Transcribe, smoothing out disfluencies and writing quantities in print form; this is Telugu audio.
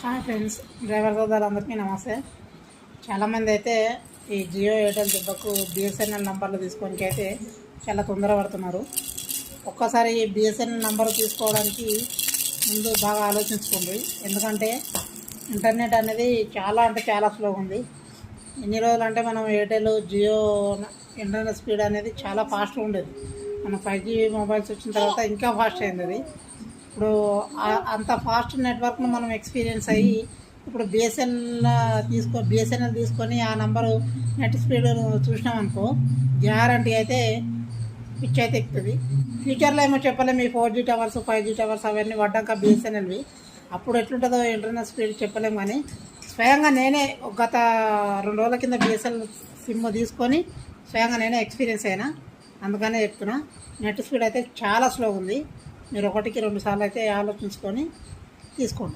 హాయ్ ఫ్రెండ్స్, డ్రైవర్ సోదరులందరికీ నమస్తే. చాలామంది అయితే ఈ జియో ఎయిర్టెల్ దెబ్బకు బిఎస్ఎన్ఎల్ నంబర్లు తీసుకొని అయితే చాలా తొందరపడుతున్నారు. ఒక్కసారి ఈ బిఎస్ఎన్ఎల్ నంబర్ తీసుకోవడానికి ముందు బాగా ఆలోచించుకోండి. ఎందుకంటే ఇంటర్నెట్ అనేది చాలా స్లోగా ఉంది. ఎన్ని రోజులు అంటే మనం ఎయిర్టెల్ జియో ఇంటర్నెట్ స్పీడ్ అనేది చాలా ఫాస్ట్గా ఉండేది. మనం 5G మొబైల్స్ వచ్చిన తర్వాత ఇంకా ఫాస్ట్ అయింది అది. ఇప్పుడు అంత ఫాస్ట్ నెట్వర్క్ను మనం ఎక్స్పీరియన్స్ అయ్యి ఇప్పుడు బిఎస్ఎన్ఎల్ తీసుకొని ఆ నంబరు నెట్ స్పీడ్ చూసినామనుకో గ్యారంటీ అయితే పిచ్ అయితే ఎక్కుతుంది. ఫ్యూచర్లో ఏమో చెప్పలేము. ఈ 4G టవర్స్ 5G టవర్స్ అవన్నీ పడ్డాక బిఎస్ఎన్ఎల్వి అప్పుడు ఎట్లుంటుందో ఇంటర్నెట్ స్పీడ్ చెప్పలేము. కానీ స్వయంగా నేనే గత 2 రోజుల కింద బిఎస్ఎన్ఎల్ సిమ్ తీసుకొని స్వయంగా నేనే ఎక్స్పీరియన్స్ అయినా. అందుకనే చెప్తున్నా, నెట్ స్పీడ్ అయితే చాలా స్లోగా ఉంది. మీరు 1కి 2 సార్లు అయితే ఆలోచించుకొని తీసుకోండి.